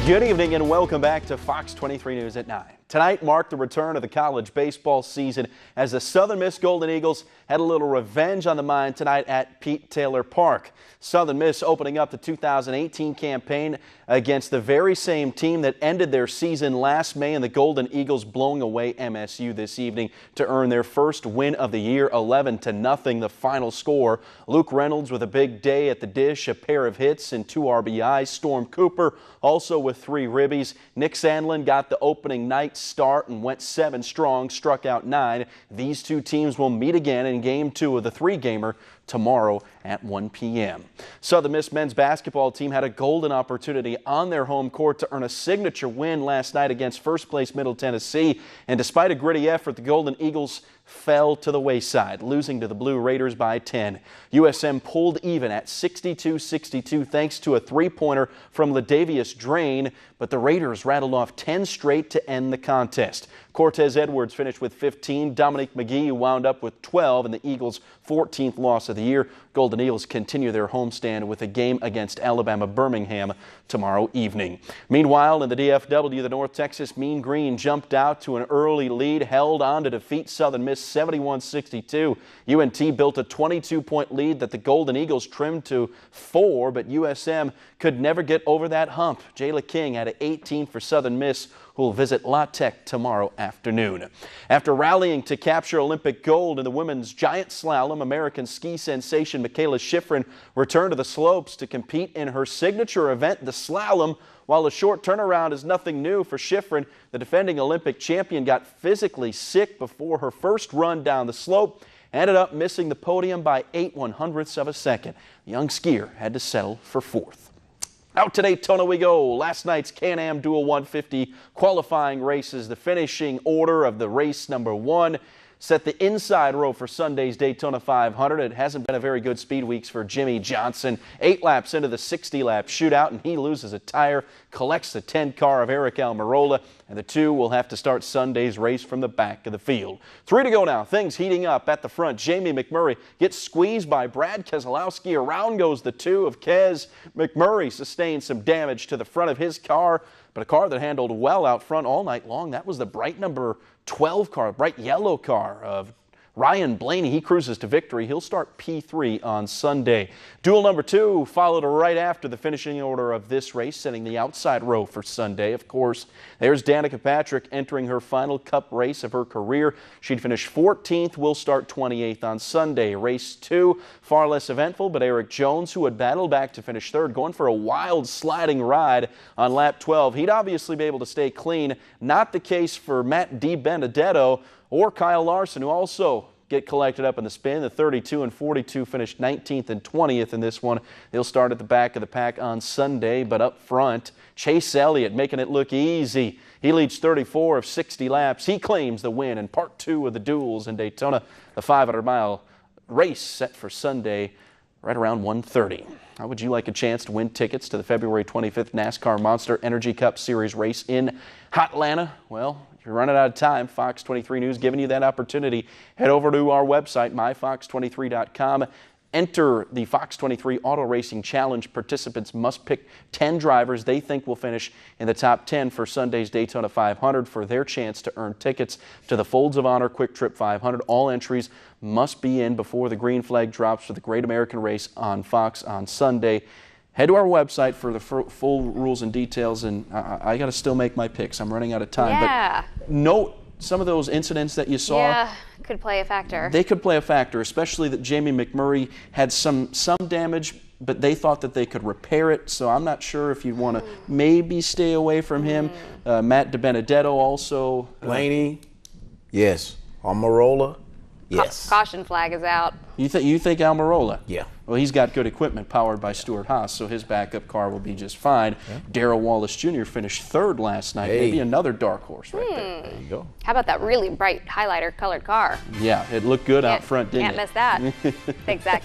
Good evening and welcome back to Fox 23 News at 9. Tonight marked the return of the college baseball season as the Southern Miss Golden Eagles had a little revenge on the mind tonight at Pete Taylor Park. Southern Miss opening up the 2018 campaign against the very same team that ended their season last May, and the Golden Eagles blowing away MSU this evening to earn their first win of the year, 11-0 the final score. Luke Reynolds with a big day at the dish, a pair of hits and 2 RBIs. Storm Cooper also with 3 ribbies. Nick Sandlin got the opening night start and went 7 strong, struck out 9. These two teams will meet again in Game 2 of the 3-gamer tomorrow at 1 p.m. Southern Miss men's basketball team had a golden opportunity on their home court to earn a signature win last night against first place Middle Tennessee, and despite a gritty effort, the Golden Eagles fell to the wayside, losing to the Blue Raiders by 10. USM pulled even at 62-62 thanks to a 3-pointer from Ladavius Drain, but the Raiders rattled off 10 straight to end the contest. Cortez Edwards finished with 15. Dominique McGee wound up with 12 in the Eagles' 14th loss of the year. Golden Eagles continue their homestand with a game against Alabama Birmingham tomorrow evening. Meanwhile, in the DFW, the North Texas Mean Green jumped out to an early lead, held on to defeat Southern Miss 71-62. UNT built a 22-point lead that the Golden Eagles trimmed to 4, but USM could never get over that hump. Jayla King had an 18 for Southern Miss, who will visit La Tech tomorrow afternoon. After rallying to capture Olympic gold in the women's giant slalom, American ski sensation Michaela Schifrin returned to the slopes to compete in her signature event, the slalom. While a short turnaround is nothing new for Schifrin, the defending Olympic champion got physically sick before her first run down the slope, ended up missing the podium by 8/100ths of a second. The young skier had to settle for 4th. Out to Daytona we go. Last night's Can-Am Dual 150 qualifying races. The finishing order of the race number 1 set the inside row for Sunday's Daytona 500. It hasn't been a very good speed weeks for Jimmy Johnson. 8 laps into the 60-lap shootout, and he loses a tire, collects the 10 car of Eric Almirola, and the two will have to start Sunday's race from the back of the field. 3 to go now. Things heating up at the front. Jamie McMurray gets squeezed by Brad Keselowski. Around goes the 2 of Kes. McMurray sustained some damage to the front of his car, but a car that handled well out front all night long. That was the bright number 12 car, bright yellow car of Ryan Blaney. He cruises to victory. He'll start P3 on Sunday. Duel number 2 followed right after the finishing order of this race, setting the outside row for Sunday. Of course, there's Danica Patrick entering her final Cup race of her career. She'd finish 14th, will start 28th on Sunday. Race 2, far less eventful, but Eric Jones, who had battled back to finish 3rd, going for a wild sliding ride on lap 12. He'd obviously be able to stay clean. Not the case for Matt DiBenedetto or Kyle Larson, who also get collected up in the spin. The 32 and 42 finished 19th and 20th in this one. They'll start at the back of the pack on Sunday, but up front, Chase Elliott making it look easy. He leads 34 of 60 laps. He claims the win in part 2 of the duels in Daytona. The 500-mile race set for Sunday right around 1:30. How would you like a chance to win tickets to the February 25th NASCAR Monster Energy Cup Series race in Hotlanta? Well, if you're running out of time, Fox 23 News giving you that opportunity. Head over to our website, myfox23.com. Enter the Fox 23 Auto Racing Challenge. Participants must pick 10 drivers they think will finish in the top 10 for Sunday's Daytona 500 for their chance to earn tickets to the Folds of Honor Quick Trip 500. All entries must be in before the green flag drops for the Great American Race on Fox on Sunday. Head to our website for the full rules and details, and I got to still make my picks. I'm running out of time. Yeah. But note some of those incidents that you saw. Yeah, could play a factor. They could play a factor, especially that Jamie McMurray had some damage, but they thought that they could repair it. So I'm not sure if you'd want to maybe stay away from him. Matt DiBenedetto also. Blaney, yes. Almirola, yes. Caution flag is out. You think Almirola? Yeah. Well, he's got good equipment powered by Stuart Haas, so his backup car will be just fine. Yeah. Darrell Wallace Jr. finished 3rd last night. Maybe another dark horse right there. There you go. How about that really bright highlighter colored car? Yeah, it looked good out front, didn't it? Can't miss that. Thanks, Zach.